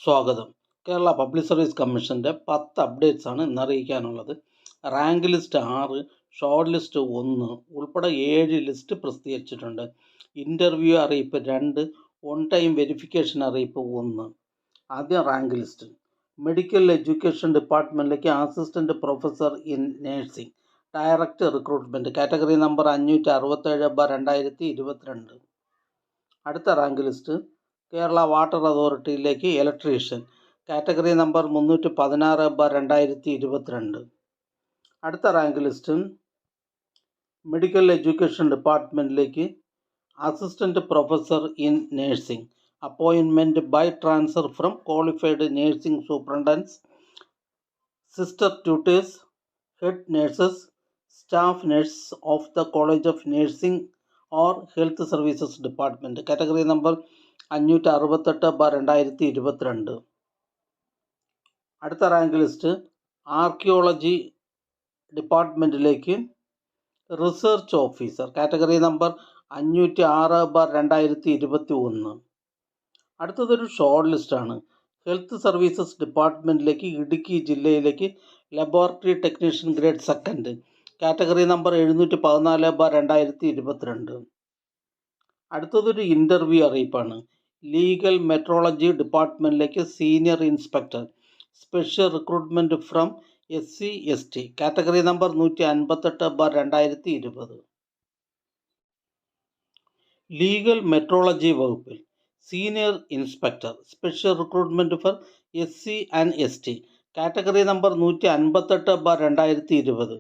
സ്വാഗതം. Kerala public service കമ്മീഷൻ്റെ 10 updates ആണ് ഇന്ന് അറിയിക്കാനുള്ളത്. റാങ്ക് ലിസ്റ്റ് 6, ഷോർട്ട് ലിസ്റ്റ് 1 ഉൾപ്പെടെ 7 ലിസ്റ്റ് പ്രസിദ്ധീകരിച്ചിട്ടുണ്ട്. ഇൻ്റർവ്യൂ അറിയിപ്പ് 2, ഓൺ ടൈം വെരിഫിക്കേഷൻ അറിയിപ്പ് 1. ആദ്യം റാങ്ക് ലിസ്റ്റ്. മെഡിക്കൽ എഡ്യൂക്കേഷൻ ഡിപ്പാർട്ട്മെൻറ്റിലേക്ക് assistant professor in nursing, direct recruitment, category number 567/2022. അടുത്ത റാങ്ക് ലിസ്റ്റ്. കേരള വാട്ടർ അതോറിറ്റിയിലേക്ക് ഇലക്ട്രീഷ്യൻ, കാറ്റഗറി നമ്പർ 316/2022. അടുത്ത റാങ്ക് ലിസ്റ്റ്. മെഡിക്കൽ എഡ്യൂക്കേഷൻ ഡിപ്പാർട്ട്മെൻറ്റിലേക്ക് assistant professor in nursing, appointment by transfer from qualified nursing superintendents, sister tutors, head nurses, staff nurse of the college of nursing or health services department, category number 568/2022. അടുത്ത rank list. Archaeology ഡിപ്പാർട്ട്മെൻറ്റിലേക്ക് research officer, category number 506/2021. അടുത്തതൊരു short ലിസ്റ്റാണ്. Health services ഡിപ്പാർട്ട്മെൻറ്റിലേക്ക് ഇടുക്കി ജില്ലയിലേക്ക് laboratory technician grade 2, category number 714/2022. അടുത്തതൊരു interview അറിയിപ്പാണ്. Legal metrology ഡിപ്പാർട്ട്മെൻറ്റിലേക്ക് senior inspector, special recruitment from SC/ST, category number 158/2020. Legal metrology വകുപ്പിൽ senior inspector, special recruitment for SC/ST, category number 158/2020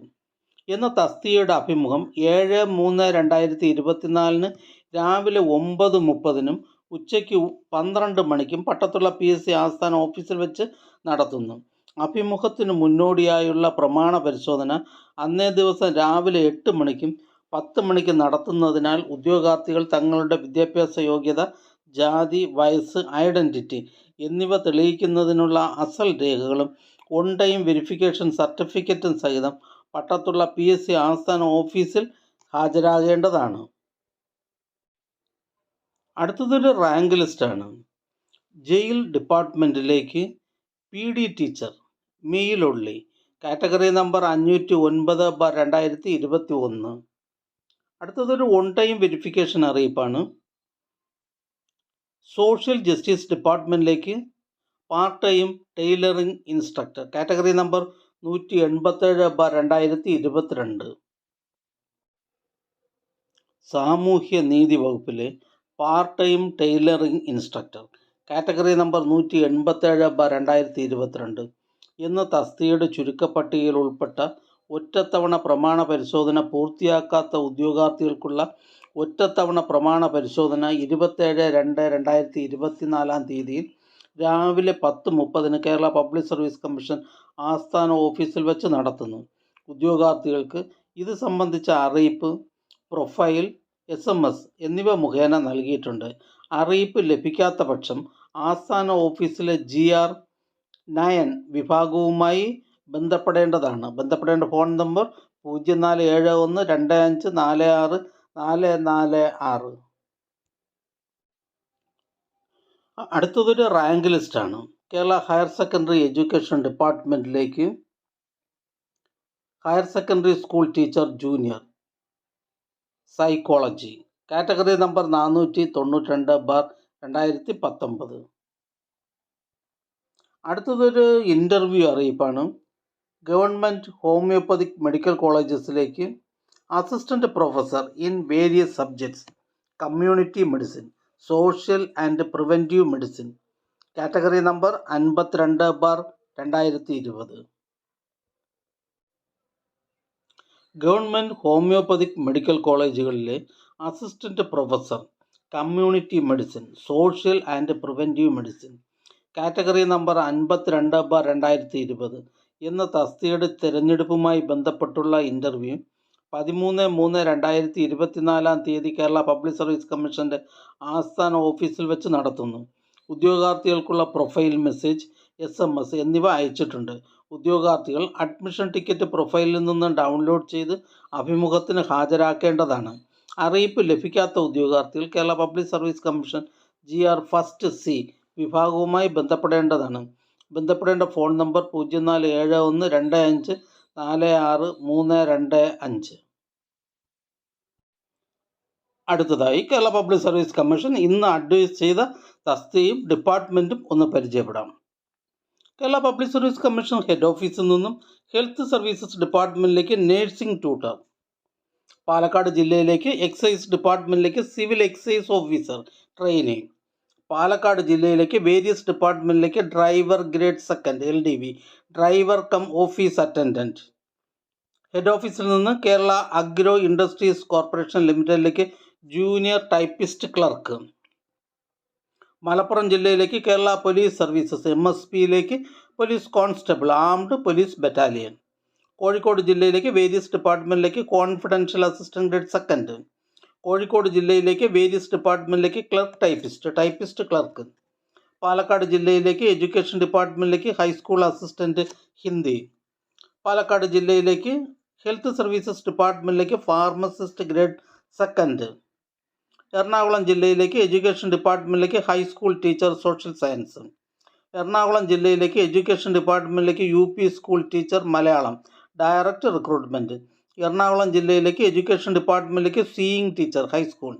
എന്ന തസ്തികയുടെ അഭിമുഖം 7/3/2024 രാവിലെ 9:30 ഉച്ചയ്ക്ക് 12 മണിക്കും പട്ടത്തുള്ള PSC ആസ്ഥാന ഓഫീസിൽ വെച്ച് നടത്തുന്നു. അഭിമുഖത്തിന് മുന്നോടിയായുള്ള പ്രമാണ പരിശോധന അന്നേ ദിവസം രാവിലെ 8 മണിക്കും 10 മണിക്കും നടത്തുന്നതിനാൽ ഉദ്യോഗാർത്ഥികൾ തങ്ങളുടെ വിദ്യാഭ്യാസ യോഗ്യത, ജാതി, വയസ്സ്, ഐഡൻറ്റിറ്റി എന്നിവ തെളിയിക്കുന്നതിനുള്ള അസൽ രേഖകളും ഓൺ ടൈം വെരിഫിക്കേഷൻ സർട്ടിഫിക്കറ്റും സഹിതം പട്ടത്തുള്ള PSC ആസ്ഥാന ഓഫീസിൽ ഹാജരാകേണ്ടതാണ്. അടുത്തതൊരു റാങ്ക് ലിസ്റ്റാണ്. ജയിൽ ഡിപ്പാർട്ട്മെൻറ്റിലേക്ക് PD teacher, male only, category number 509/2021. അടുത്തതൊരു ഓൺ ടൈം വെരിഫിക്കേഷൻ അറിയിപ്പാണ്. സോഷ്യൽ ജസ്റ്റിസ് ഡിപ്പാർട്ട്മെൻറ്റിലേക്ക് part time tailoring instructor, category number 187/2022. സാമൂഹ്യ നീതി വകുപ്പിലെ part time tailoring instructor, category number 187/2022 എന്ന തസ്തികയുടെ ചുരുക്കപ്പട്ടികയിൽ ഉൾപ്പെട്ട ഒറ്റത്തവണ പ്രമാണ പരിശോധന പൂർത്തിയാക്കാത്ത ഉദ്യോഗാർത്ഥികൾക്കുള്ള ഒറ്റത്തവണ പ്രമാണ പരിശോധന 27/2/2024 രാവിലെ 10:30 കേരള പബ്ലിക് സർവീസ് കമ്മീഷൻ ആസ്ഥാന ഓഫീസിൽ വെച്ച് നടത്തുന്നു. ഉദ്യോഗാർത്ഥികൾക്ക് ഇത് സംബന്ധിച്ച അറിയിപ്പ്, പ്രൊഫൈൽ, SMS എന്നിവ മുഖേന നൽകിയിട്ടുണ്ട്. അറിയിപ്പ് ലഭിക്കാത്ത പക്ഷം ആസ്ഥാന ഓഫീസിലെ GR9 വിഭാഗവുമായി ബന്ധപ്പെടേണ്ടതാണ്. ബന്ധപ്പെടേണ്ട ഫോൺ നമ്പർ 047125464446. അടുത്തതൊരു റാങ്ക് ലിസ്റ്റാണ്. കേരള ഹയർ സെക്കൻഡറി എഡ്യൂക്കേഷൻ ഡിപ്പാർട്ട്മെൻറ്റിലേക്ക് higher secondary school teacher junior, psychology, category number 492/2019. അടുത്തതൊരു ഇൻ്റർവ്യൂ അറിയിപ്പാണ്. ഗവൺമെൻറ് ഹോമിയോപ്പതിക് മെഡിക്കൽ കോളേജസിലേക്ക് assistant professor in various subjects, community medicine, social and preventive medicine, category number 52/2020. Government homoeopathic medical കോളേജുകളിലെ assistant professor, community medicine, social and preventive medicine, category number 52/2020 എന്ന തസ്തികയുടെ തിരഞ്ഞെടുപ്പുമായി ബന്ധപ്പെട്ടുള്ള interview 13/3/2024 Kerala public service കമ്മീഷൻ്റെ ആസ്ഥാന ഓഫീസിൽ വെച്ച് നടത്തുന്നു. ഉദ്യോഗാർത്ഥികൾക്കുള്ള പ്രൊഫൈൽ മെസ്സേജ്, SMS എന്നിവ അയച്ചിട്ടുണ്ട്. ഉദ്യോഗാർത്ഥികൾ അഡ്മിഷൻ ടിക്കറ്റ് പ്രൊഫൈലിൽ നിന്ന് ഡൗൺലോഡ് ചെയ്ത് അഭിമുഖത്തിന് ഹാജരാക്കേണ്ടതാണ്. അറിയിപ്പ് ലഭിക്കാത്ത ഉദ്യോഗാർത്ഥികൾ Kerala public service commission GR 1st C വിഭാഗവുമായി ബന്ധപ്പെടേണ്ടതാണ്. ബന്ധപ്പെടേണ്ട ഫോൺ നമ്പർ 047125463225. അടുത്തതായി കേരള പബ്ലിക് സർവീസ് കമ്മീഷൻ ഇന്ന് അഡ്വൈസ് ചെയ്ത തസ്തികയും ഡിപ്പാർട്ട്മെൻറ്റും ഒന്ന് പരിചയപ്പെടാം. കേരള പബ്ലിക് സർവീസ് കമ്മീഷൻ ഹെഡ് ഓഫീസിൽ നിന്നും ഹെൽത്ത് സർവീസസ് ഡിപ്പാർട്ട്മെൻറ്റിലേക്ക് നേഴ്സിംഗ് ട്യൂട്ടർ, പാലക്കാട് ജില്ലയിലേക്ക് എക്സൈസ് ഡിപ്പാർട്ട്മെൻറ്റിലേക്ക് civil excise officer training, Palakkad ജില്ലയിലേക്ക് വേരിയസ് ഡിപ്പാർട്ട്മെൻറ്റിലേക്ക് driver grade second LDV driver cum office attendant. Head ഓഫീസിൽ നിന്ന് കേരള അഗ്രോ ഇൻഡസ്ട്രീസ് കോർപ്പറേഷൻ ലിമിറ്റഡിലേക്ക് ജൂനിയർ ടൈപ്പിസ്റ്റ് ക്ലർക്ക്. മലപ്പുറം ജില്ലയിലേക്ക് കേരള പോലീസ് സർവീസസ് MSPയിലേക്ക് police constable armed police battalion. Kozhikode ജില്ലയിലേക്ക് വേരിയസ് ഡിപ്പാർട്ട്മെൻറ്റിലേക്ക് confidential assistant grade second. Kozhikode ജില്ലയിലേക്ക് വേരിയസ് ഡിപ്പാർട്ട്മെൻറ്റിലേക്ക് ക്ലർക്ക് ടൈപ്പിസ്റ്റ് ക്ലർക്ക്. പാലക്കാട് ജില്ലയിലേക്ക് എഡ്യൂക്കേഷൻ ഡിപ്പാർട്ട്മെൻറ്റിലേക്ക് ഹൈസ്കൂൾ അസിസ്റ്റൻറ്റ് ഹിന്ദി. പാലക്കാട് ജില്ലയിലേക്ക് ഹെൽത്ത് സർവീസസ് ഡിപ്പാർട്ട്മെൻറ്റിലേക്ക് ഫാർമസിസ്റ്റ് ഗ്രേഡ് സെക്കൻഡ്. എറണാകുളം ജില്ലയിലേക്ക് എഡ്യൂക്കേഷൻ ഡിപ്പാർട്ട്മെൻറ്റിലേക്ക് high school teacher social science. Ernakulam ജില്ലയിലേക്ക് എഡ്യൂക്കേഷൻ ഡിപ്പാർട്ട്മെൻറ്റിലേക്ക് UP school teacher Malayalam direct recruitment. Ernakulam ജില്ലയിലേക്ക് എഡ്യൂക്കേഷൻ ഡിപ്പാർട്ട്മെൻറ്റിലേക്ക് സീയിങ് ടീച്ചർ ഹൈസ്കൂൾ.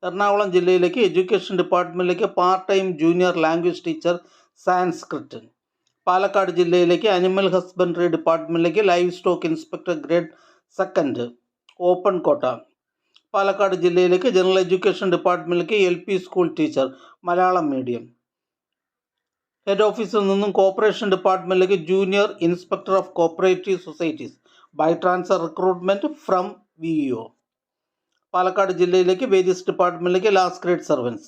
എറണാകുളം ജില്ലയിലേക്ക് എഡ്യൂക്കേഷൻ ഡിപ്പാർട്ട്മെൻറ്റിലേക്ക് part time junior language teacher Sanskrit. Palakkad ജില്ലയിലേക്ക് അനിമൽ ഹസ്ബൻഡറി ഡിപ്പാർട്ട്മെൻറ്റിലേക്ക് livestock inspector grade second open quota. Palakkad ജില്ലയിലേക്ക് ജനറൽ എഡ്യൂക്കേഷൻ ഡിപ്പാർട്ട്മെൻറ്റിലേക്ക് LP school teacher Malayalam medium. Head ഓഫീസിൽ നിന്നും കോർപ്പറേഷൻ ഡിപ്പാർട്ട്മെൻറ്റിലേക്ക് junior inspector of cooperative societies by transfer recruitment from VEO. Palakkad ജില്ലയിലേക്ക് various ഡിപ്പാർട്ട്മെൻറ്റിലേക്ക് last grade servants.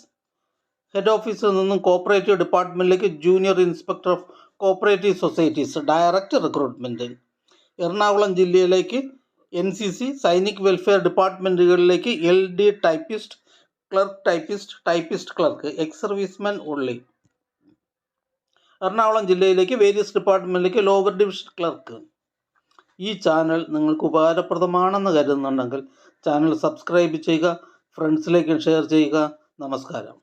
Head ഓഫീസിൽ നിന്നും കോപ്പറേറ്റീവ് ഡിപ്പാർട്ട്മെൻറ്റിലേക്ക് junior inspector of cooperative societies direct recruitment. Ernakulam ജില്ലയിലേക്ക് NCC Sainik welfare ഡിപ്പാർട്ട്മെൻറ്റുകളിലേക്ക് LD typist typist clerk ex serviceman ഉള്ളി. എറണാകുളം ജില്ലയിലേക്ക് various ഡിപ്പാർട്ട്മെൻറ്റിലേക്ക് lower division clerk. ഈ channel നിങ്ങൾക്ക് ഉപകാരപ്രദമാണെന്ന് കരുതുന്നുണ്ടെങ്കിൽ ചാനൽ സബ്സ്ക്രൈബ് ചെയ്യുക, ഫ്രണ്ട്സിലേക്ക് ഷെയർ ചെയ്യുക. നമസ്കാരം.